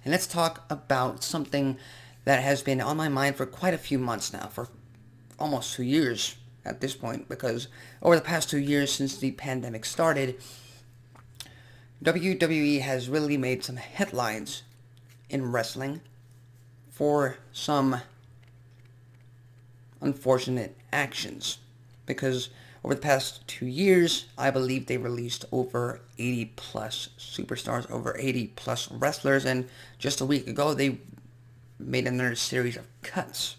And let's talk about something that has been on my mind for quite a few months now, for almost 2 years at this point, because over the past 2 years since the pandemic started, WWE has really made some headlines in wrestling for some unfortunate actions. Because over the past 2 years, I believe they released over 80 plus superstars, over 80 plus wrestlers, and just a week ago they made another series of cuts.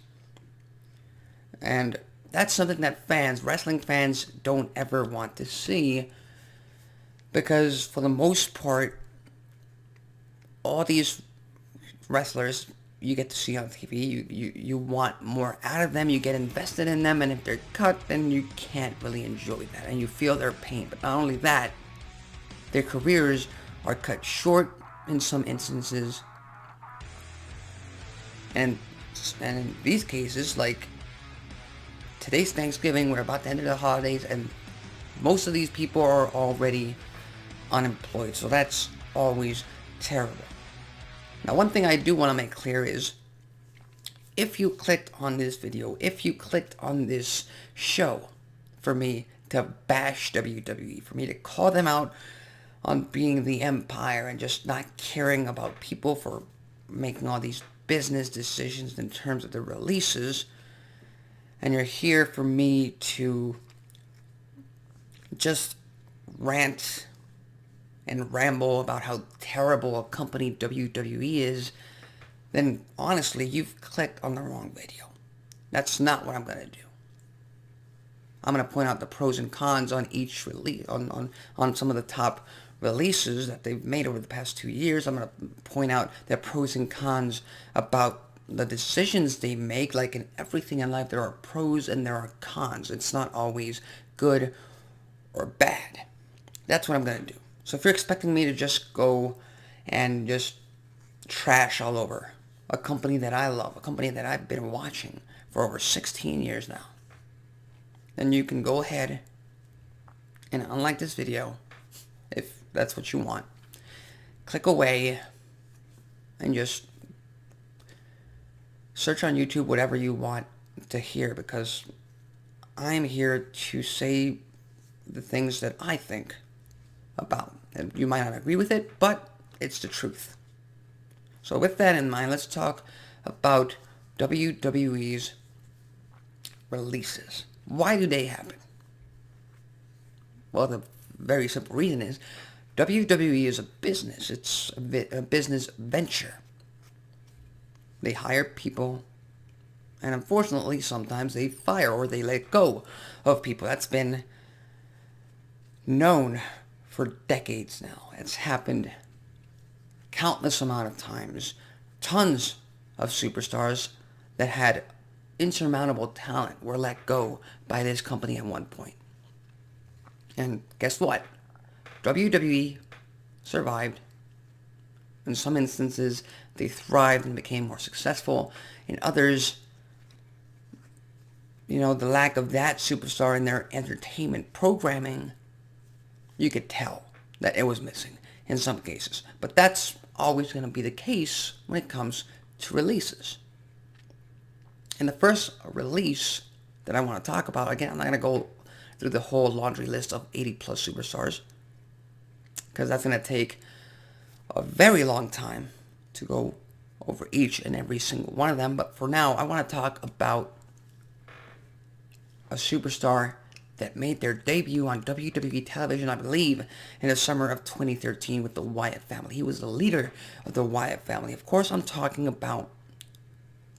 And that's something that wrestling fans, don't ever want to see, because for the most part, all these wrestlers you get to see on TV, you want more out of them, you get invested in them, and if they're cut, then you can't really enjoy that, and you feel their pain. But not only that, their careers are cut short in some instances, and in these cases, like today's Thanksgiving, we're about to enter the holidays, and most of these people are already unemployed, so that's always terrible. Now, one thing I do want to make clear is, if you clicked on this video, if you clicked on this show for me to bash WWE, for me to call them out on being the empire and just not caring about people for making all these business decisions in terms of the releases, and you're here for me to just rant and ramble about how terrible a company WWE is, then honestly, you've clicked on the wrong video. That's not what I'm going to do. I'm going to point out the pros and cons on each release, on some of the top releases that they've made over the past 2 years. I'm going to point out their pros and cons about the decisions they make. Like in everything in life, there are pros and there are cons. It's not always good or bad. That's what I'm going to do. So if you're expecting me to just go and just trash all over a company that I love, a company that I've been watching for over 16 years now, then you can go ahead and unlike this video, if that's what you want. Click away and just search on YouTube whatever you want to hear, because I'm here to say the things that I think about. And you might not agree with it, but it's the truth. So with that in mind, let's talk about WWE's releases. Why do they happen? Well, the very simple reason is WWE is a business. It's a business venture. They hire people, and unfortunately sometimes they fire or they let go of people. That's been known for decades now. It's happened countless amount of times. Tons of superstars that had insurmountable talent were let go by this company at one point. And guess what? WWE survived. In some instances, they thrived and became more successful. In others, the lack of that superstar in their entertainment programming, you could tell that it was missing in some cases. But that's always going to be the case when it comes to releases. And the first release that I want to talk about, again, I'm not going to go through the whole laundry list of 80 plus superstars, because that's going to take a very long time to go over each and every single one of them. But for now, I want to talk about a superstar that made their debut on WWE television, I believe, in the summer of 2013 with the Wyatt family. He was the leader of the Wyatt family. Of course, I'm talking about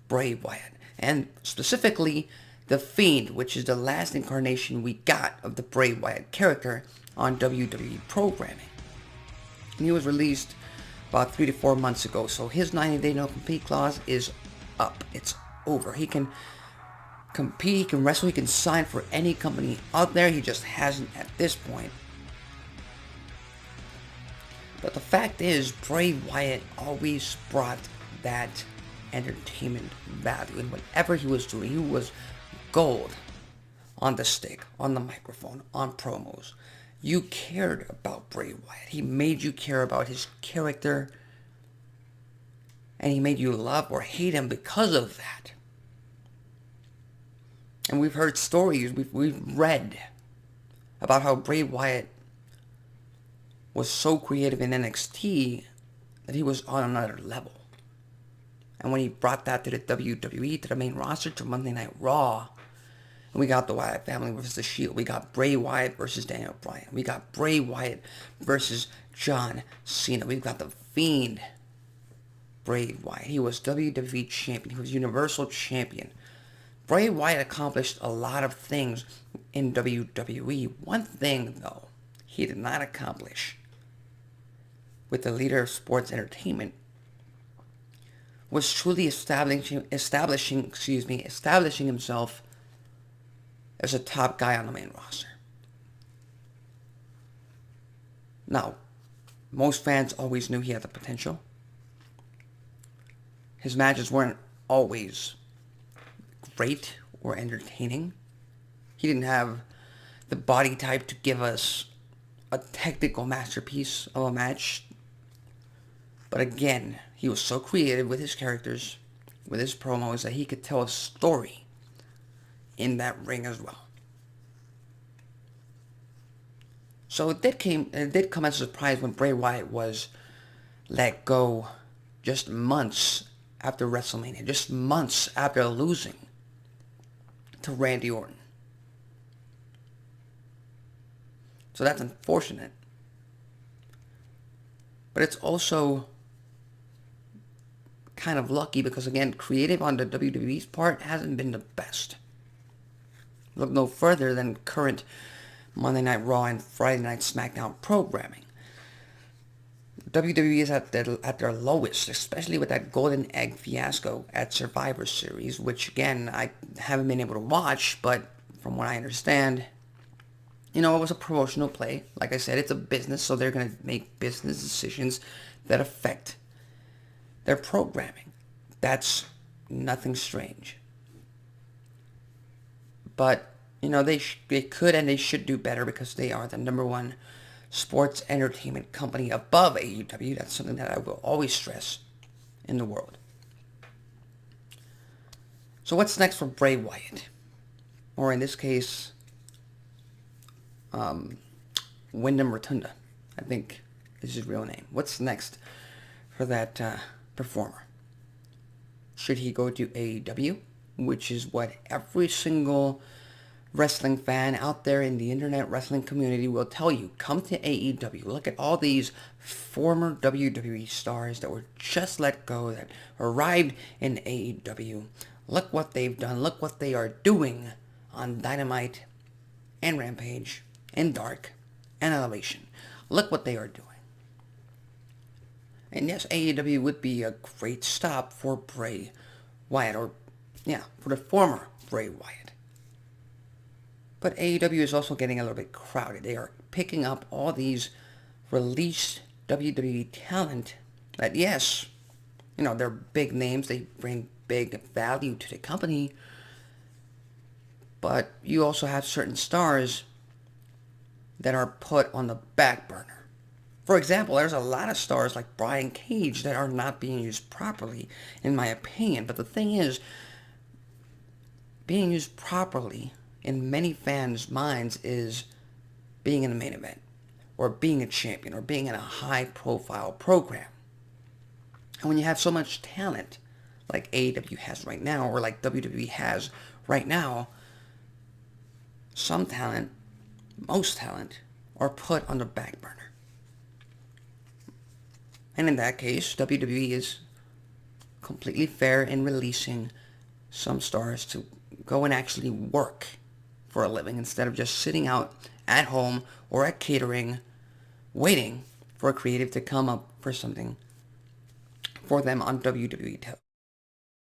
Bray Wyatt, and specifically The Fiend, which is the last incarnation we got of the Bray Wyatt character on WWE programming. And he was released about 3 to 4 months ago, so his 90-day no-compete clause is up. It's over. He can compete, he can wrestle, he can sign for any company out there. He just hasn't at this point. But the fact is, Bray Wyatt always brought that entertainment value, and whatever he was doing, he was gold on the stick, on the microphone, on promos. You cared about Bray Wyatt. He made you care about his character, And he made you love or hate him because of that. And we've heard stories, we've read about how Bray Wyatt was so creative in NXT that he was on another level. And when he brought that to the WWE, to the main roster, to Monday Night Raw, and we got the Wyatt family versus the Shield. We got Bray Wyatt versus Daniel Bryan. We got Bray Wyatt versus John Cena. We've got the Fiend, Bray Wyatt. He was WWE Champion. He was Universal Champion. Bray Wyatt accomplished a lot of things in WWE. One thing, though, he did not accomplish with the leader of sports entertainment was truly establishing himself as a top guy on the main roster. Now, most fans always knew he had the potential. His matches weren't always great or entertaining. He didn't have the body type to give us a technical masterpiece of a match. But again, he was so creative with his characters, with his promos, that he could tell a story in that ring as well. So it did come as a surprise when Bray Wyatt was let go just months after WrestleMania, just months after losing to Randy Orton. So that's unfortunate. But it's also kind of lucky because, again, creative on the WWE's part hasn't been the best. Look no further than current Monday Night Raw and Friday Night SmackDown programming. WWE is at their lowest, especially with that golden egg fiasco at Survivor Series, which, again, I haven't been able to watch, but from what I understand, it was a promotional play. Like I said, it's a business, so they're going to make business decisions that affect their programming. That's nothing strange. But, they could and they should do better because they are the number one sports entertainment company above AEW. That's something that I will always stress in the world. So what's next for Bray Wyatt? Or in this case, Wyndham Rotunda, I think is his real name. What's next for that performer? Should he go to AEW, which is what every single wrestling fan out there in the internet wrestling community will tell you? Come to AEW. Look at all these former WWE stars that were just let go, that arrived in AEW. Look what they've done. Look what they are doing on Dynamite and Rampage and Dark and Elevation. Look what they are doing. And yes, AEW would be a great stop for Bray Wyatt, for the former Bray Wyatt. But AEW is also getting a little bit crowded. They are picking up all these released WWE talent that, yes, they're big names. They bring big value to the company. But you also have certain stars that are put on the back burner. For example, there's a lot of stars like Brian Cage that are not being used properly, in my opinion. But the thing is, being used properly in many fans' minds is being in the main event, or being a champion, or being in a high-profile program. And when you have so much talent, like AEW has right now, or like WWE has right now, some talent, most talent, are put on the back burner. And in that case, WWE is completely fair in releasing some stars to go and actually work for a living instead of just sitting out at home or at catering waiting for a creative to come up for something for them on WWE television.